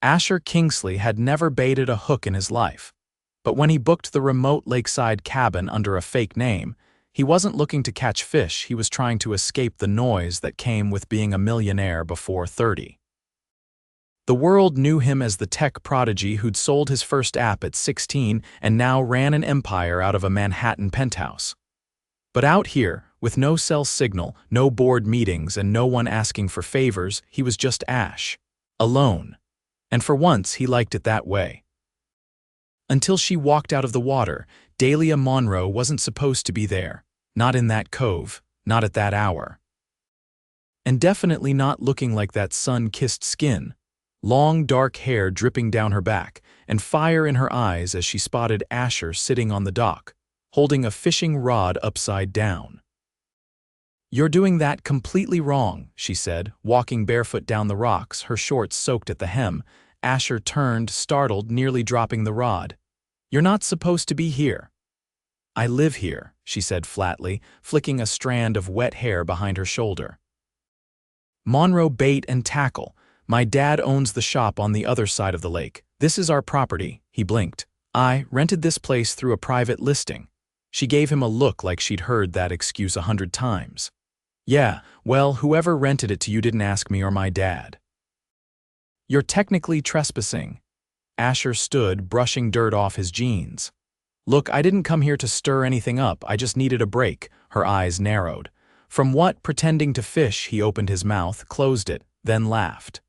Asher Kingsley had never baited a hook in his life. But when he booked the remote lakeside cabin under a fake name, he wasn't looking to catch fish, he was trying to escape the noise that came with being a millionaire before 30. The world knew him as the tech prodigy who'd sold his first app at 16 and now ran an empire out of a Manhattan penthouse. But out here, with no cell signal, no board meetings, and no one asking for favors, he was just Ash. Alone. And for once, he liked it that way. Until she walked out of the water, Dahlia Monroe wasn't supposed to be there. Not in that cove, not at that hour. And definitely not looking like that sun-kissed skin. Long, dark hair dripping down her back, and fire in her eyes as she spotted Asher sitting on the dock, holding a fishing rod upside down. "You're doing that completely wrong," she said, walking barefoot down the rocks, her shorts soaked at the hem. Asher turned, startled, nearly dropping the rod. "You're not supposed to be here." "I live here," she said flatly, flicking a strand of wet hair behind her shoulder. "Monroe Bait and Tackle. My dad owns the shop on the other side of the lake. This is our property," he blinked. "I rented this place through a private listing." She gave him a look like she'd heard that excuse 100 times. "Yeah, well, whoever rented it to you didn't ask me or my dad." "You're technically trespassing." Asher stood, brushing dirt off his jeans. "Look, I didn't come here to stir anything up, I just needed a break." Her eyes narrowed. "From what, pretending to fish?" He opened his mouth, closed it, then laughed.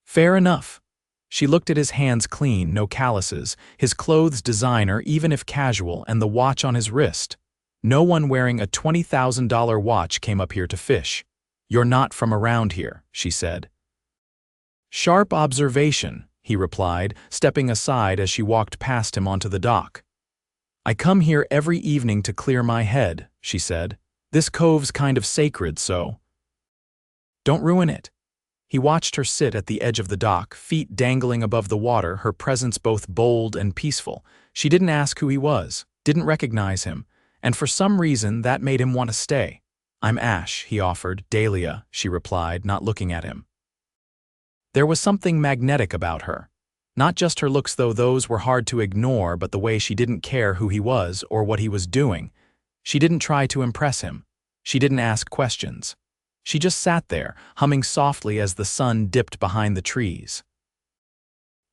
"Fair enough." She looked at his hands clean, no calluses, his clothes designer even if casual, and the watch on his wrist. No one wearing a $20,000 watch came up here to fish. "You're not from around here," she said. "Sharp observation," he replied, stepping aside as she walked past him onto the dock. "I come here every evening to clear my head," she said. "This cove's kind of sacred, so don't ruin it." He watched her sit at the edge of the dock, feet dangling above the water, her presence both bold and peaceful. She didn't ask who he was, didn't recognize him, and for some reason that made him want to stay. "I'm Ash," he offered. "Dahlia," she replied, not looking at him. There was something magnetic about her. Not just her looks, though those were hard to ignore, but the way she didn't care who he was or what he was doing. She didn't try to impress him. She didn't ask questions. She just sat there, humming softly as the sun dipped behind the trees.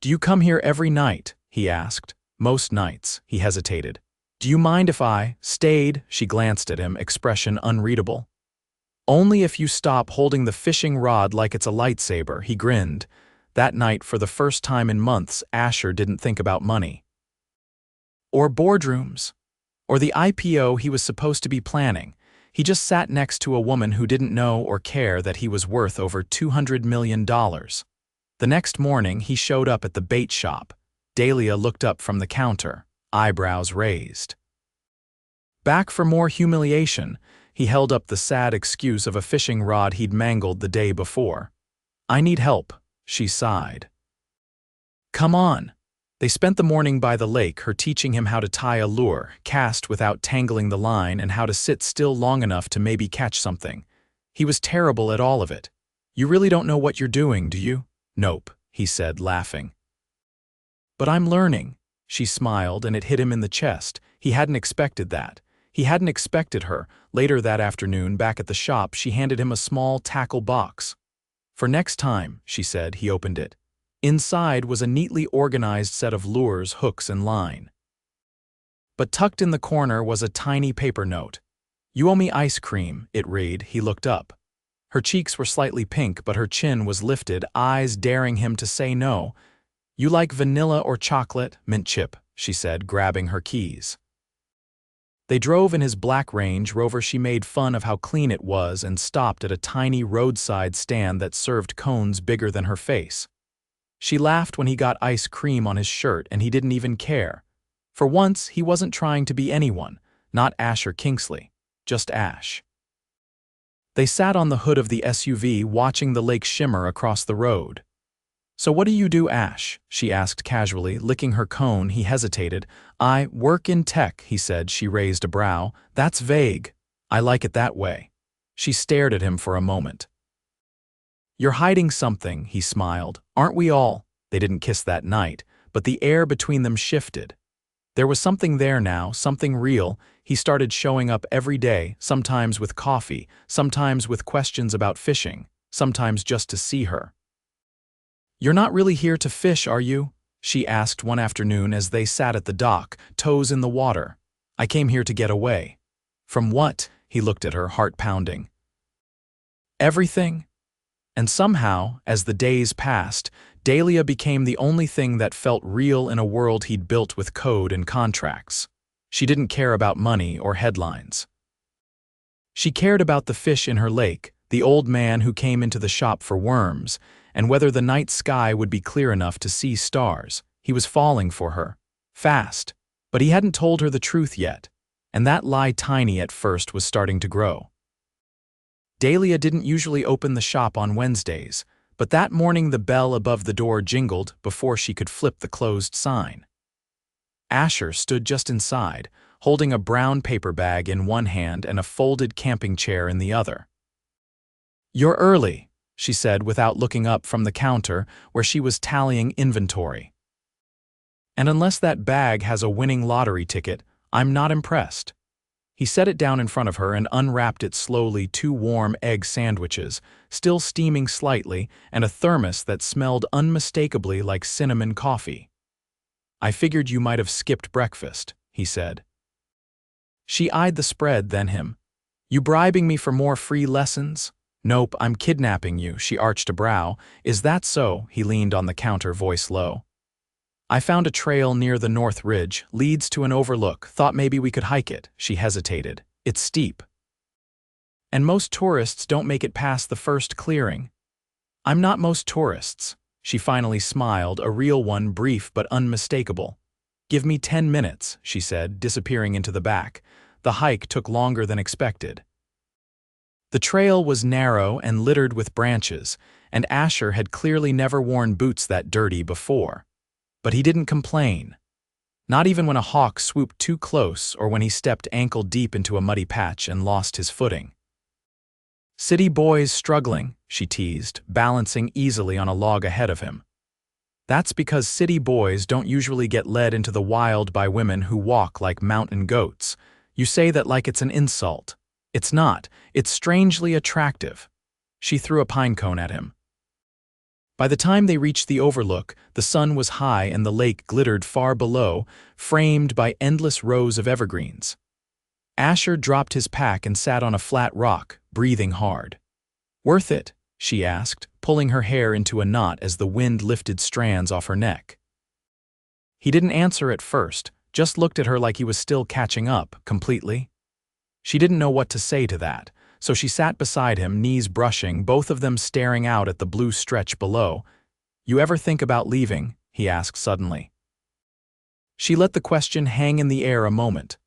"Do you come here every night?" he asked. "Most nights," he hesitated. "Do you mind if I stayed?" She glanced at him, expression unreadable. "Only if you stop holding the fishing rod like it's a lightsaber," he grinned. That night, for the first time in months, Asher didn't think about money. Or boardrooms. Or the IPO he was supposed to be planning. He just sat next to a woman who didn't know or care that he was worth over $200 million. The next morning, he showed up at the bait shop. Dahlia looked up from the counter, eyebrows raised. Back for more humiliation, he held up the sad excuse of a fishing rod he'd mangled the day before. "I need help," she sighed. "Come on." They spent the morning by the lake, her teaching him how to tie a lure, cast without tangling the line, and how to sit still long enough to maybe catch something. He was terrible at all of it. "You really don't know what you're doing, do you?" "Nope," he said, laughing. "But I'm learning." She smiled, and it hit him in the chest. He hadn't expected that. He hadn't expected her. Later that afternoon, back at the shop, she handed him a small tackle box. "For next time," she said. He opened it. Inside was a neatly organized set of lures, hooks, and line. But tucked in the corner was a tiny paper note. "You owe me ice cream," it read. He looked up. Her cheeks were slightly pink, but her chin was lifted, eyes daring him to say no. "You like vanilla or chocolate?" "Mint chip," she said, grabbing her keys. They drove in his black Range Rover. She made fun of how clean it was and stopped at a tiny roadside stand that served cones bigger than her face. She laughed when he got ice cream on his shirt, and he didn't even care. For once, he wasn't trying to be anyone, not Asher Kingsley, just Ash. They sat on the hood of the SUV, watching the lake shimmer across the road. "So what do you do, Ash?" she asked casually, licking her cone. He hesitated. "I work in tech," he said. She raised a brow. "That's vague." "I like it that way." She stared at him for a moment. You're hiding something, he smiled. Aren't we all? They didn't kiss that night, but the air between them shifted. There was something there now, something real. He started showing up every day, sometimes with coffee, sometimes with questions about fishing, sometimes just to see her. "You're not really here to fish, are you?" she asked one afternoon as they sat at the dock, toes in the water. "I came here to get away." "From what?" He looked at her, heart pounding. "Everything." And somehow, as the days passed, Dahlia became the only thing that felt real in a world he'd built with code and contracts. She didn't care about money or headlines. She cared about the fish in her lake, the old man who came into the shop for worms, and whether the night sky would be clear enough to see stars. He was falling for her. Fast. But he hadn't told her the truth yet, and that lie, tiny at first, was starting to grow. Dahlia didn't usually open the shop on Wednesdays, but that morning the bell above the door jingled before she could flip the closed sign. Asher stood just inside, holding a brown paper bag in one hand and a folded camping chair in the other. "You're early," she said without looking up from the counter where she was tallying inventory. "And unless that bag has a winning lottery ticket, I'm not impressed." He set it down in front of her and unwrapped it slowly, 2 warm egg sandwiches, still steaming slightly, and a thermos that smelled unmistakably like cinnamon coffee. "I figured you might have skipped breakfast," he said. She eyed the spread, then him. "You bribing me for more free lessons?" "Nope, I'm kidnapping you," she arched a brow. "Is that so?" He leaned on the counter, voice low. "I found a trail near the North Ridge, leads to an overlook, thought maybe we could hike it." She hesitated. "It's steep. And most tourists don't make it past the first clearing." "I'm not most tourists." She finally smiled, a real one, brief but unmistakable. "Give me 10 minutes, she said, disappearing into the back. The hike took longer than expected. The trail was narrow and littered with branches, and Asher had clearly never worn boots that dirty before. But he didn't complain. Not even when a hawk swooped too close or when he stepped ankle-deep into a muddy patch and lost his footing. "City boys struggling," she teased, balancing easily on a log ahead of him. "That's because city boys don't usually get led into the wild by women who walk like mountain goats. You say that like it's an insult. It's not. It's strangely attractive." She threw a pine cone at him. By the time they reached the overlook, the sun was high and the lake glittered far below, framed by endless rows of evergreens. Asher dropped his pack and sat on a flat rock, breathing hard. "Worth it?" she asked, pulling her hair into a knot as the wind lifted strands off her neck. He didn't answer at first, just looked at her like he was still catching up, completely. She didn't know what to say to that, so she sat beside him, knees brushing, both of them staring out at the blue stretch below. "You ever think about leaving?" he asked suddenly. She let the question hang in the air a moment.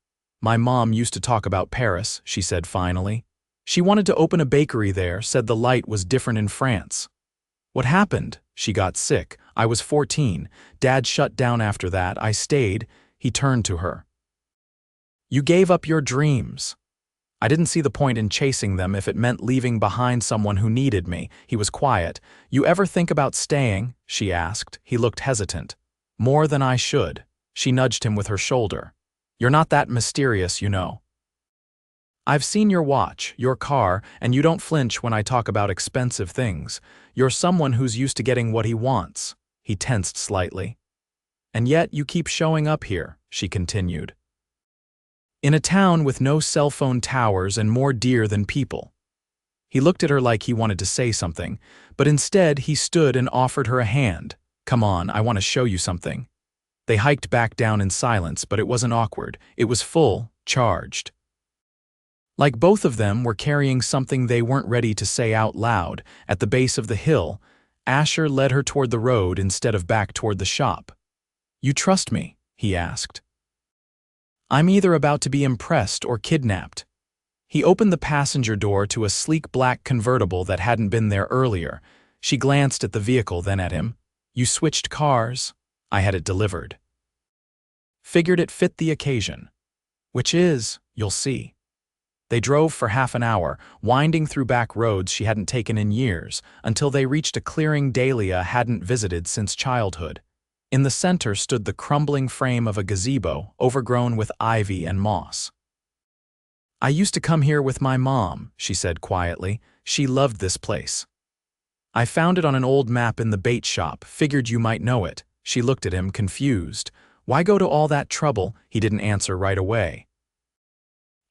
"My mom used to talk about Paris," she said finally. "She wanted to open a bakery there, said the light was different in France." "What happened?" "She got sick. I was 14. Dad shut down after that. I stayed." He turned to her. "You gave up your dreams." "I didn't see the point in chasing them if it meant leaving behind someone who needed me." He was quiet. "You ever think about staying?" she asked. He looked hesitant. "More than I should." She nudged him with her shoulder. "You're not that mysterious, you know. I've seen your watch, your car, and you don't flinch when I talk about expensive things. You're someone who's used to getting what he wants." He tensed slightly. "And yet you keep showing up here," she continued. "In a town with no cell phone towers and more deer than people." He looked at her like he wanted to say something, but instead he stood and offered her a hand. "Come on, I want to show you something." They hiked back down in silence, but it wasn't awkward. It was full, charged. Like both of them were carrying something they weren't ready to say out loud. At the base of the hill, Asher led her toward the road instead of back toward the shop. "You trust me?" he asked. "I'm either about to be impressed or kidnapped." He opened the passenger door to a sleek black convertible that hadn't been there earlier. She glanced at the vehicle, then at him. "You switched cars?" "I had it delivered. Figured it fit the occasion." "Which is, you'll see." They drove for half an hour, winding through back roads she hadn't taken in years, until they reached a clearing Dahlia hadn't visited since childhood. In the center stood the crumbling frame of a gazebo, overgrown with ivy and moss. "I used to come here with my mom," she said quietly. "She loved this place. I found it on an old map in the bait shop, figured you might know it." She looked at him, confused. "Why go to all that trouble?" He didn't answer right away.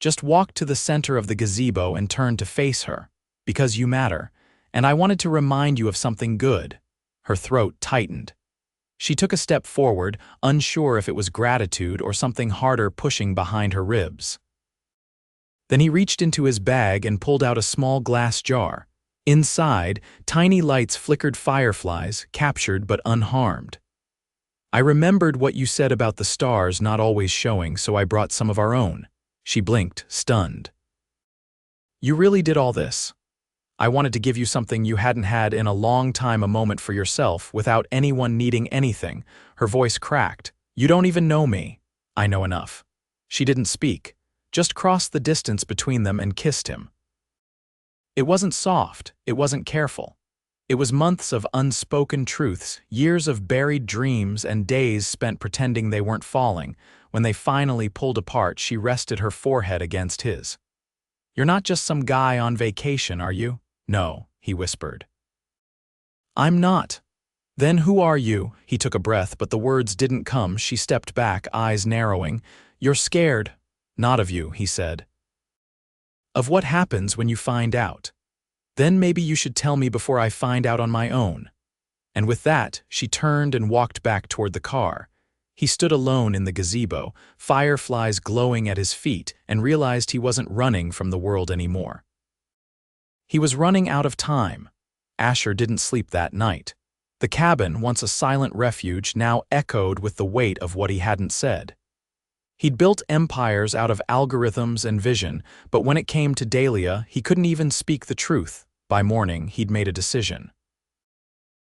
"Just walked to the center of the gazebo and turned to face her. Because you matter. And I wanted to remind you of something good." Her throat tightened. She took a step forward, unsure if it was gratitude or something harder pushing behind her ribs. Then he reached into his bag and pulled out a small glass jar. Inside, tiny lights flickered fireflies, captured but unharmed. "I remembered what you said about the stars not always showing, so I brought some of our own." She blinked, stunned. "You really did all this?" "I wanted to give you something you hadn't had in a long time, a moment for yourself, without anyone needing anything." Her voice cracked. "You don't even know me." "I know enough." She didn't speak, just crossed the distance between them and kissed him. It wasn't soft, it wasn't careful. It was months of unspoken truths, years of buried dreams, and days spent pretending they weren't falling. When they finally pulled apart, she rested her forehead against his. "You're not just some guy on vacation, are you?" "No," he whispered. "I'm not." "Then who are you?" He took a breath, but the words didn't come. She stepped back, eyes narrowing. "You're scared." "Not of you," he said. "Of what happens when you find out. Then maybe you should tell me before I find out on my own." And with that, she turned and walked back toward the car. He stood alone in the gazebo, fireflies glowing at his feet, and realized he wasn't running from the world anymore. He was running out of time. Asher didn't sleep that night. The cabin, once a silent refuge, now echoed with the weight of what he hadn't said. He'd built empires out of algorithms and vision, but when it came to Dahlia, he couldn't even speak the truth. By morning, he'd made a decision.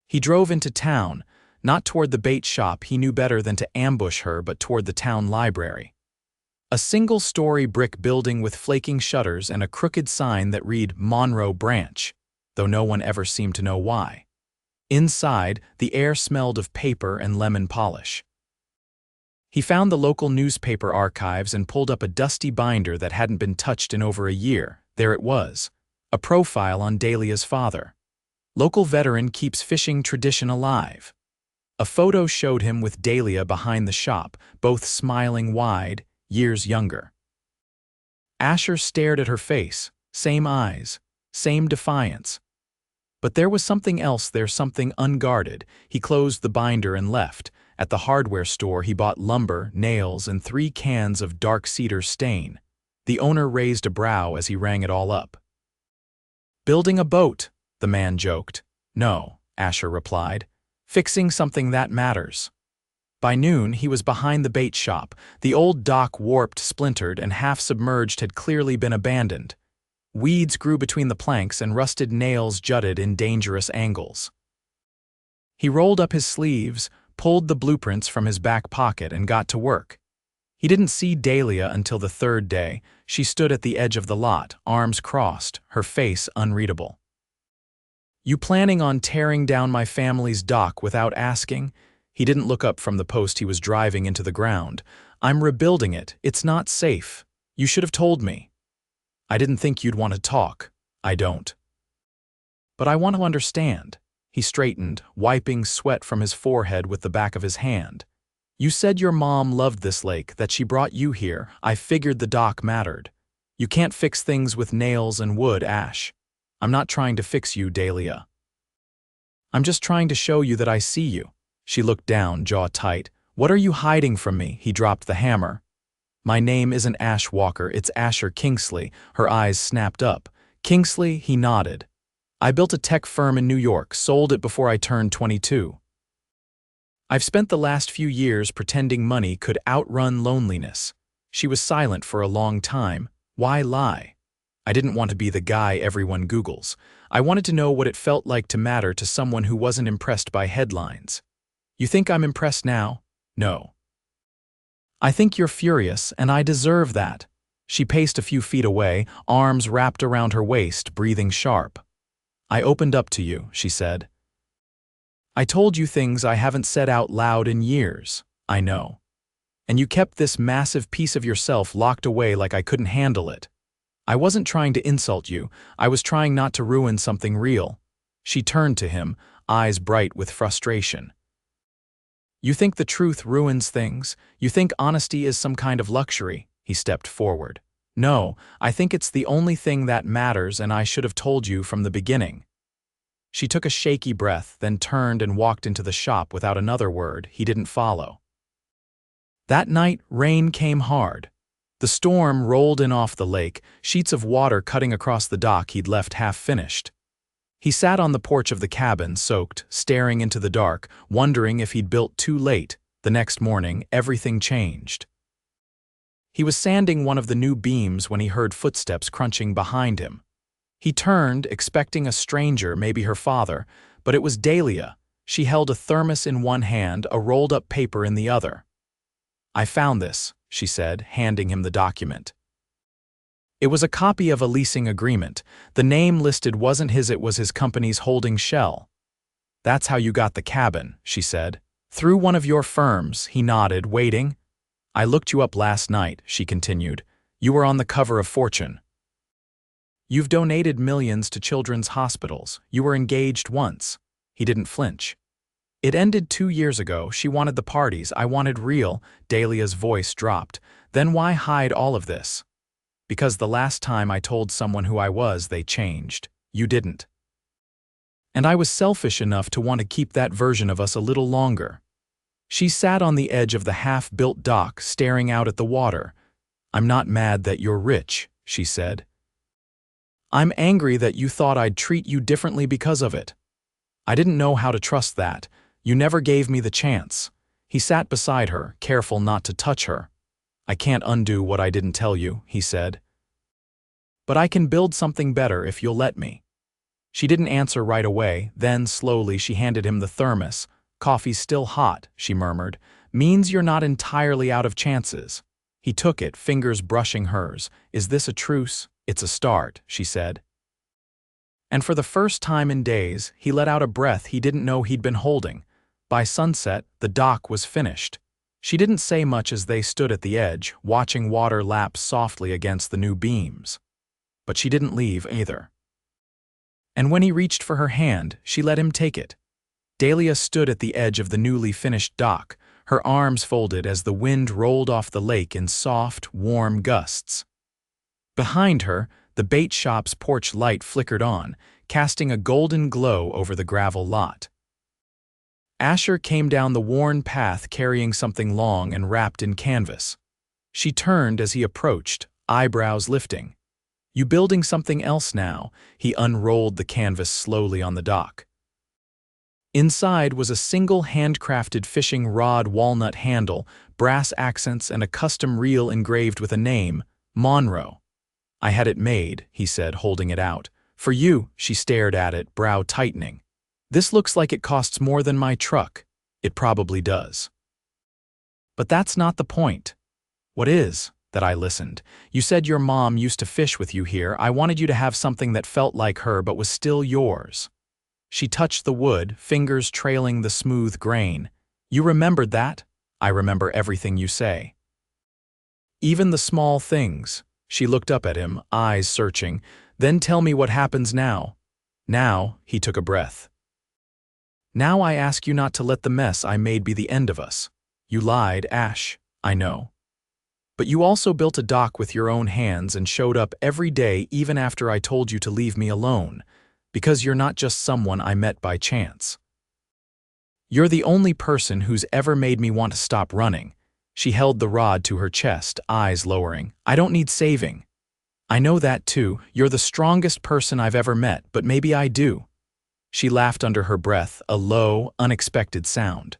He drove into town, not toward the bait shop he knew better than to ambush her, but toward the town library. A single-story brick building with flaking shutters and a crooked sign that read Monroe Branch, though no one ever seemed to know why. Inside, the air smelled of paper and lemon polish. He found the local newspaper archives and pulled up a dusty binder that hadn't been touched in over a year. There it was, a profile on Dahlia's father. Local veteran keeps fishing tradition alive. A photo showed him with Dahlia behind the shop, both smiling wide, years younger. Asher stared at her face, same eyes, same defiance. But there was something else there, something unguarded. He closed the binder and left. At the hardware store, he bought lumber, nails, and 3 cans of dark cedar stain. The owner raised a brow as he rang it all up. "Building a boat," the man joked. "No," Asher replied. "Fixing something that matters." By noon, he was behind the bait shop. The old dock, warped, splintered, and half-submerged, had clearly been abandoned. Weeds grew between the planks and rusted nails jutted in dangerous angles. He rolled up his sleeves, pulled the blueprints from his back pocket, and got to work. He didn't see Dahlia until the 3rd day. She stood at the edge of the lot, arms crossed, her face unreadable. "You planning on tearing down my family's dock without asking?" He didn't look up from the post he was driving into the ground. "I'm rebuilding it. It's not safe. You should have told me." "I didn't think you'd want to talk." "I don't. But I want to understand." He straightened, wiping sweat from his forehead with the back of his hand. "You said your mom loved this lake, that she brought you here. I figured the dock mattered. You can't fix things with nails and wood, Ash. I'm not trying to fix you, Dahlia. I'm just trying to show you that I see you." She looked down, jaw tight. "What are you hiding from me?" He dropped the hammer. "My name isn't Ash Walker, it's Asher Kingsley." Her eyes snapped up. "Kingsley?" He nodded. "I built a tech firm in New York, sold it before I turned 22. I've spent the last few years pretending money could outrun loneliness." She was silent for a long time. Why lie? "I didn't want to be the guy everyone Googles. I wanted to know what it felt like to matter to someone who wasn't impressed by headlines." "You think I'm impressed now?" "No. I think you're furious, and I deserve that." She paced a few feet away, arms wrapped around her waist, breathing sharp. "I opened up to you," she said. "I told you things I haven't said out loud in years, I know. And you kept this massive piece of yourself locked away like I couldn't handle it. I wasn't trying to insult you, I was trying not to ruin something real." She turned to him, eyes bright with frustration. "You think the truth ruins things? You think honesty is some kind of luxury?" He stepped forward. "No, I think it's the only thing that matters, and I should have told you from the beginning." She took a shaky breath, then turned and walked into the shop without another word. He didn't follow. That night, rain came hard. The storm rolled in off the lake, sheets of water cutting across the dock he'd left half-finished. He sat on the porch of the cabin, soaked, staring into the dark, wondering if he'd built too late. The next morning, everything changed. He was sanding one of the new beams when he heard footsteps crunching behind him. He turned, expecting a stranger, maybe her father, but it was Dahlia. She held a thermos in one hand, a rolled-up paper in the other. "I found this," she said, handing him the document. It was a copy of a leasing agreement. The name listed wasn't his, it was his company's holding shell. "That's how you got the cabin," she said. "Through one of your firms," he nodded, waiting. "I looked you up last night," she continued. "You were on the cover of Fortune. You've donated millions to children's hospitals. You were engaged once." He didn't flinch. "It ended 2 years ago. She wanted the parties. I wanted real." Dahlia's voice dropped. "Then why hide all of this?" "Because the last time I told someone who I was, they changed. You didn't. And I was selfish enough to want to keep that version of us a little longer." She sat on the edge of the half-built dock, staring out at the water. "I'm not mad that you're rich," she said. "I'm angry that you thought I'd treat you differently because of it. I didn't know how to trust that. You never gave me the chance." He sat beside her, careful not to touch her. "I can't undo what I didn't tell you," he said. "But I can build something better if you'll let me." She didn't answer right away, then slowly she handed him the thermos. "Coffee's still hot," she murmured. "Means you're not entirely out of chances." He took it, fingers brushing hers. "Is this a truce?" "It's a start," she said. And for the first time in days, he let out a breath he didn't know he'd been holding. By sunset, the dock was finished. She didn't say much as they stood at the edge, watching water lap softly against the new beams. But she didn't leave either. And when he reached for her hand, she let him take it. Dahlia stood at the edge of the newly finished dock, her arms folded as the wind rolled off the lake in soft, warm gusts. Behind her, the bait shop's porch light flickered on, casting a golden glow over the gravel lot. Asher came down the worn path carrying something long and wrapped in canvas. She turned as he approached, eyebrows lifting. "You building something else now?" He unrolled the canvas slowly on the dock. Inside was a single handcrafted fishing rod walnut handle, brass accents, and a custom reel engraved with a name, Monroe. "I had it made," he said, holding it out. "For you." She stared at it, brow tightening. "This looks like it costs more than my truck." "It probably does. But that's not the point." "What is?" "That I listened. You said your mom used to fish with you here. I wanted you to have something that felt like her but was still yours." She touched the wood, fingers trailing the smooth grain. "You remembered that?" "I remember everything you say. Even the small things." She looked up at him, eyes searching. "Then tell me what happens now." "Now," he took a breath. "Now I ask you not to let the mess I made be the end of us. You lied, Ash, I know. But you also built a dock with your own hands and showed up every day even after I told you to leave me alone, because you're not just someone I met by chance. You're the only person who's ever made me want to stop running." She held the rod to her chest, eyes lowering. "I don't need saving. I know that too. You're the strongest person I've ever met, but maybe I do." She laughed under her breath, a low, unexpected sound.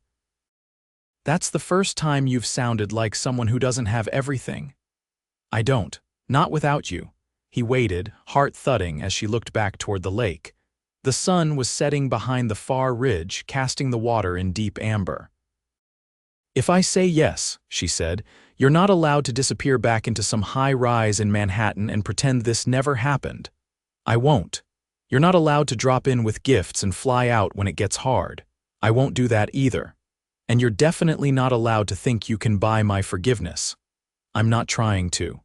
"That's the first time you've sounded like someone who doesn't have everything." "I don't. Not without you." He waited, heart thudding as she looked back toward the lake. The sun was setting behind the far ridge, casting the water in deep amber. "If I say yes," she said, "you're not allowed to disappear back into some high rise in Manhattan and pretend this never happened. I won't. You're not allowed to drop in with gifts and fly out when it gets hard. I won't do that either. And you're definitely not allowed to think you can buy my forgiveness. I'm not trying to.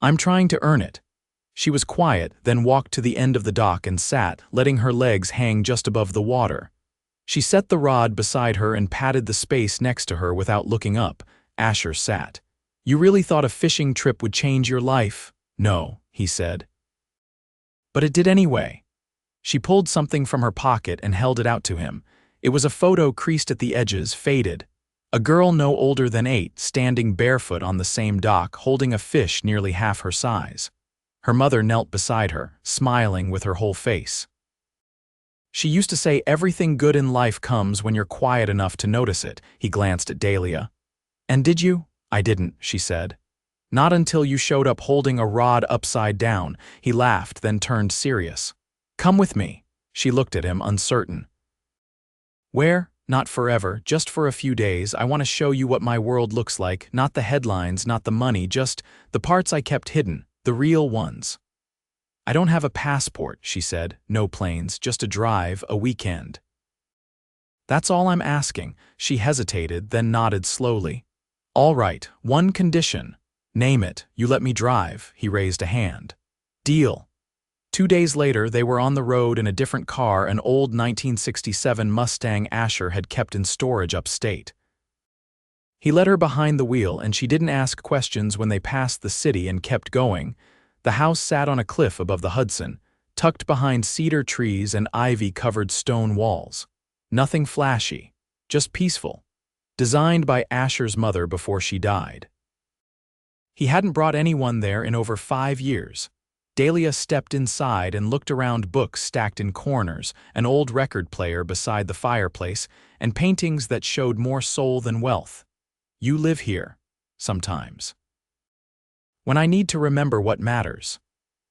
I'm trying to earn it." She was quiet, then walked to the end of the dock and sat, letting her legs hang just above the water. She set the rod beside her and patted the space next to her without looking up. Asher sat. "You really thought a fishing trip would change your life?" "No," he said. "But it did anyway." She pulled something from her pocket and held it out to him. It was a photo creased at the edges, faded. A girl no older than 8, standing barefoot on the same dock, holding a fish nearly half her size. Her mother knelt beside her, smiling with her whole face. "She used to say everything good in life comes when you're quiet enough to notice it." He glanced at Dahlia. "And did you?" "I didn't," she said. "Not until you showed up holding a rod upside down." He laughed, then turned serious. "Come with me." She looked at him, uncertain. "Where?" "Not forever, just for a few days. I want to show you what my world looks like, not the headlines, not the money, just the parts I kept hidden, the real ones." "I don't have a passport," she said. "No planes, just a drive, a weekend." "That's all I'm asking." She hesitated, then nodded slowly. "All right, one condition." "Name it. You let me drive." He raised a hand. "Deal." 2 days later, they were on the road in a different car, an old 1967 Mustang Asher had kept in storage upstate. He led her behind the wheel, and she didn't ask questions when they passed the city and kept going. The house sat on a cliff above the Hudson, tucked behind cedar trees and ivy-covered stone walls. Nothing flashy, just peaceful. Designed by Asher's mother before she died. He hadn't brought anyone there in over 5 years. Dahlia stepped inside and looked around, books stacked in corners, an old record player beside the fireplace, and paintings that showed more soul than wealth. "You live here. Sometimes. When I need to remember what matters."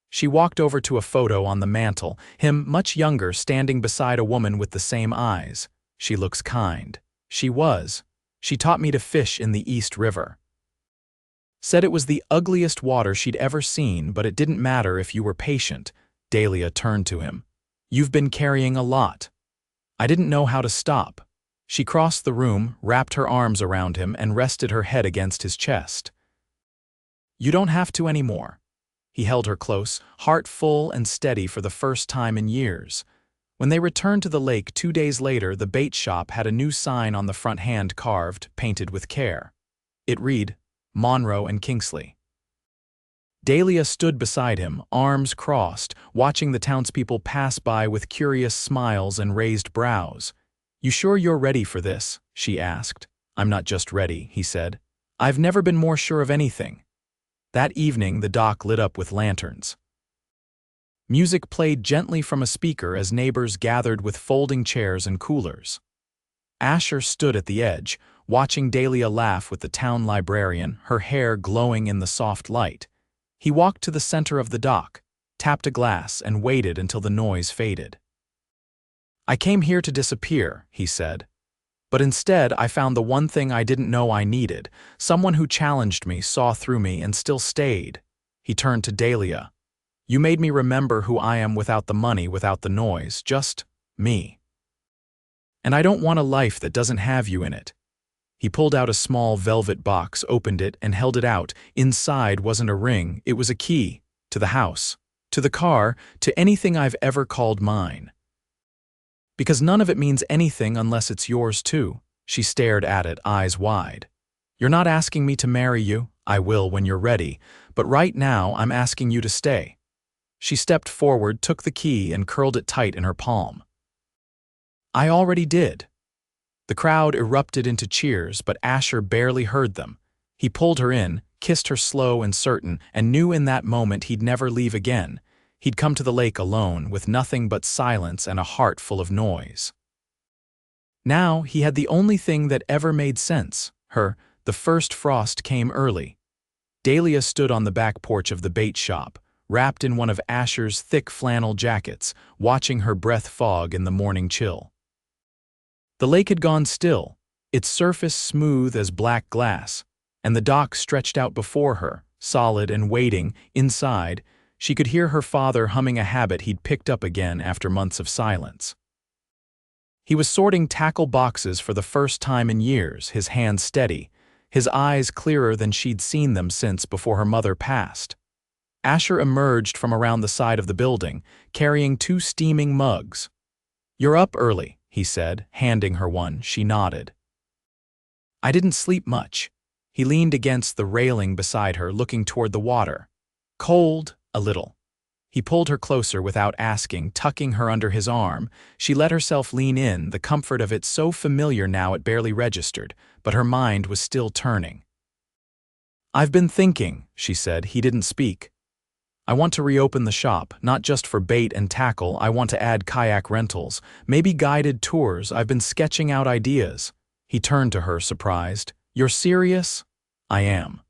She walked over to a photo on the mantel, him much younger standing beside a woman with the same eyes. "She looks kind." She was. "She taught me to fish in the East River. Said it was the ugliest water she'd ever seen, but it didn't matter if you were patient." Dahlia turned to him. "You've been carrying a lot." I didn't know how to stop. She crossed the room, wrapped her arms around him, and rested her head against his chest. "You don't have to anymore." He held her close, heart full and steady for the first time in years. When they returned to the lake 2 days later, the bait shop had a new sign on the front, hand carved, painted with care. It read, "Monroe and Kingsley." Dahlia stood beside him, arms crossed, watching the townspeople pass by with curious smiles and raised brows. "You sure you're ready for this?" she asked. "I'm not just ready," he said. "I've never been more sure of anything." That evening, the dock lit up with lanterns. Music played gently from a speaker as neighbors gathered with folding chairs and coolers. Asher stood at the edge, watching Dahlia laugh with the town librarian, her hair glowing in the soft light. He walked to the center of the dock, tapped a glass, and waited until the noise faded. "I came here to disappear," he said. "But instead I found the one thing I didn't know I needed, someone who challenged me, saw through me, and still stayed." He turned to Dahlia. "You made me remember who I am without the money, without the noise, just me. And I don't want a life that doesn't have you in it." He pulled out a small velvet box, opened it, and held it out. Inside wasn't a ring, it was a key. To the house, to the car, to anything I've ever called mine. Because none of it means anything unless it's yours too. She stared at it, eyes wide. "You're not asking me to marry you. I will when you're ready. But right now, I'm asking you to stay." She stepped forward, took the key, and curled it tight in her palm. "I already did." The crowd erupted into cheers, but Asher barely heard them. He pulled her in, kissed her slow and certain, and knew in that moment he'd never leave again. He'd come to the lake alone, with nothing but silence and a heart full of noise. Now he had the only thing that ever made sense, her. The first frost came early. Dahlia stood on the back porch of the bait shop, wrapped in one of Asher's thick flannel jackets, watching her breath fog in the morning chill. The lake had gone still. its surface smooth as black glass, and the dock stretched out before her, solid and waiting. Inside, she could hear her father humming a habit he'd picked up again after months of silence. He was sorting tackle boxes for the first time in years, his hands steady, his eyes clearer than she'd seen them since before her mother passed. Asher emerged from around the side of the building, carrying 2 steaming mugs. "You're up early," he said, handing her one. She nodded. "I didn't sleep much." He leaned against the railing beside her, looking toward the water. "Cold, a little." He pulled her closer without asking, tucking her under his arm. She let herself lean in, the comfort of it so familiar now it barely registered, but her mind was still turning. "I've been thinking," she said. He didn't speak. "I want to reopen the shop, not just for bait and tackle. I want to add kayak rentals, maybe guided tours. I've been sketching out ideas." He turned to her, surprised. "You're serious?" "I am.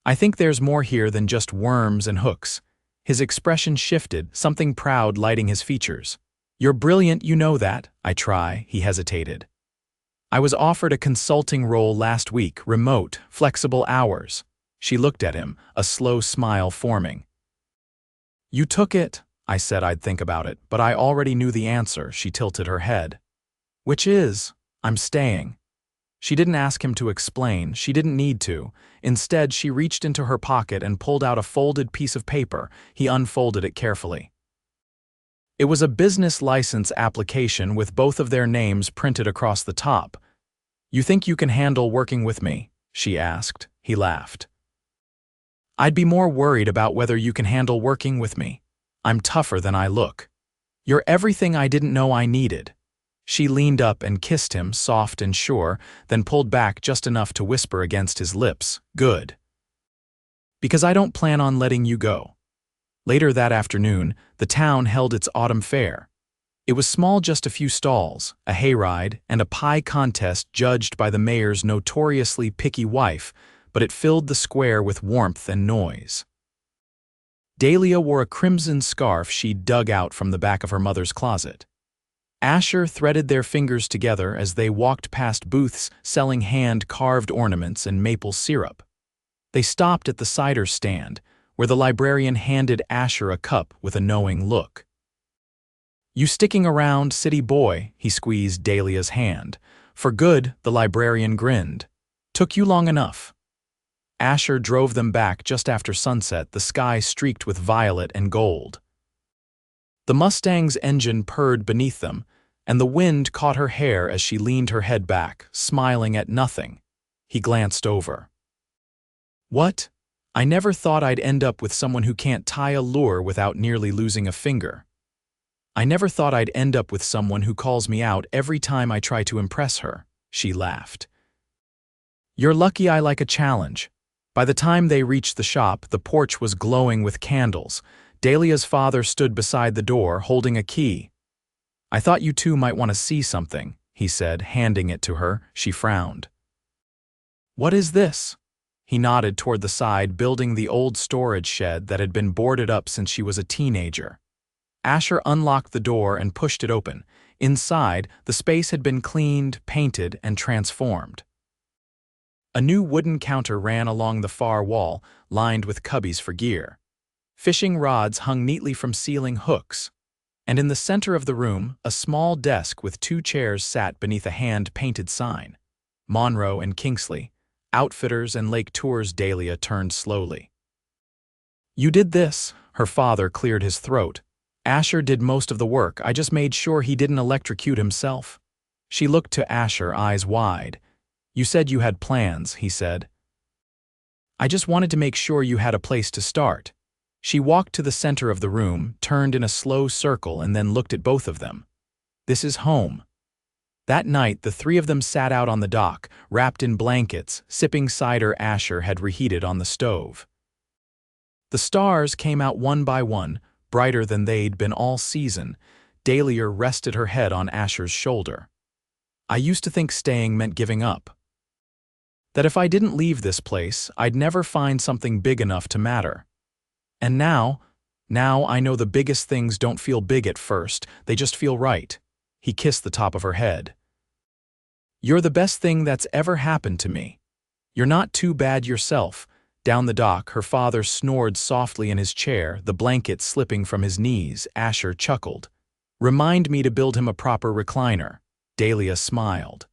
I think there's more here than just worms and hooks." His expression shifted, something proud lighting his features. "You're brilliant, you know that." "I try," he hesitated. "I was offered a consulting role last week, remote, flexible hours." She looked at him, a slow smile forming. "You took it?" I said I'd think about it, but I already knew the answer. She tilted her head. "Which is, I'm staying." She didn't ask him to explain. She didn't need to. Instead, she reached into her pocket and pulled out a folded piece of paper. He unfolded it carefully. It was a business license application with both of their names printed across the top. "You think you can handle working with me?" she asked. He laughed. "I'd be more worried about whether you can handle working with me. I'm tougher than I look. You're everything I didn't know I needed." She leaned up and kissed him, soft and sure, then pulled back just enough to whisper against his lips, "Good. Because I don't plan on letting you go." Later that afternoon, the town held its autumn fair. It was small, just a few stalls, a hayride, and a pie contest judged by the mayor's notoriously picky wife, but it filled the square with warmth and noise. Dahlia wore a crimson scarf she'd dug out from the back of her mother's closet. Asher threaded their fingers together as they walked past booths selling hand-carved ornaments and maple syrup. They stopped at the cider stand, where the librarian handed Asher a cup with a knowing look. "You sticking around, city boy?" He squeezed Dahlia's hand. "For good," the librarian grinned. "Took you long enough." Asher drove them back just after sunset, the sky streaked with violet and gold. The Mustang's engine purred beneath them, and the wind caught her hair as she leaned her head back, smiling at nothing. He glanced over. "What? I never thought I'd end up with someone who can't tie a lure without nearly losing a finger. I never thought I'd end up with someone who calls me out every time I try to impress her." She laughed. "You're lucky I like a challenge." By the time they reached the shop, the porch was glowing with candles. Dahlia's father stood beside the door, holding a key. "I thought you two might want to see something," he said, handing it to her. She frowned. "What is this?" He nodded toward the side building, the old storage shed that had been boarded up since she was a teenager. Asher unlocked the door and pushed it open. Inside, the space had been cleaned, painted, and transformed. A new wooden counter ran along the far wall, lined with cubbies for gear. Fishing rods hung neatly from ceiling hooks. And in the center of the room, a small desk with 2 chairs sat beneath a hand-painted sign. Monroe and Kingsley, Outfitters and Lake Tours. Dahlia turned slowly. "You did this?" Her father cleared his throat. "Asher did most of the work. I just made sure he didn't electrocute himself." She looked to Asher, eyes wide. "You said you had plans," he said. "I just wanted to make sure you had a place to start." She walked to the center of the room, turned in a slow circle, and then looked at both of them. "This is home." That night, the 3 of them sat out on the dock, wrapped in blankets, sipping cider Asher had reheated on the stove. The stars came out one by one, brighter than they'd been all season. Dahlia rested her head on Asher's shoulder. "I used to think staying meant giving up. That if I didn't leave this place, I'd never find something big enough to matter. And now I know the biggest things don't feel big at first, they just feel right." He kissed the top of her head. "You're the best thing that's ever happened to me. You're not too bad yourself." Down the dock, her father snored softly in his chair, the blanket slipping from his knees. Asher chuckled. "Remind me to build him a proper recliner." Dahlia smiled.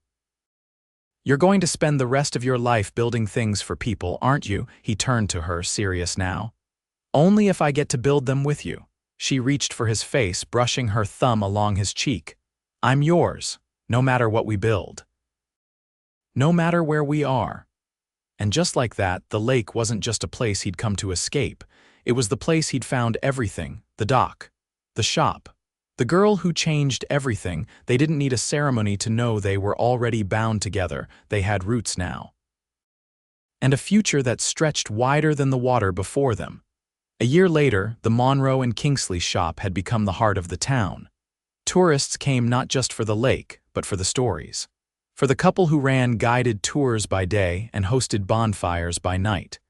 "You're going to spend the rest of your life building things for people, aren't you?" He turned to her, serious now. "Only if I get to build them with you." She reached for his face, brushing her thumb along his cheek. "I'm yours, no matter what we build. No matter where we are." And just like that, the lake wasn't just a place he'd come to escape. It was the place he'd found everything: the dock, the shop, the girl who changed everything. They didn't need a ceremony to know they were already bound together. They had roots now. And a future that stretched wider than the water before them. A year later, the Monroe and Kingsley shop had become the heart of the town. Tourists came not just for the lake, but for the stories. For the couple who ran guided tours by day and hosted bonfires by night.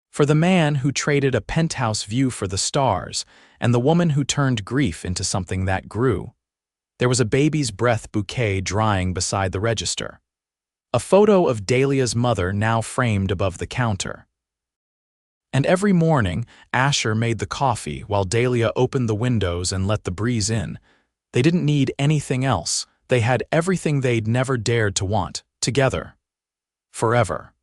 For the man who traded a penthouse view for the stars, and the woman who turned grief into something that grew. There was a baby's breath bouquet drying beside the register. A photo of Dahlia's mother now framed above the counter. And every morning, Asher made the coffee while Dahlia opened the windows and let the breeze in. They didn't need anything else. They had everything they'd never dared to want, together. Forever.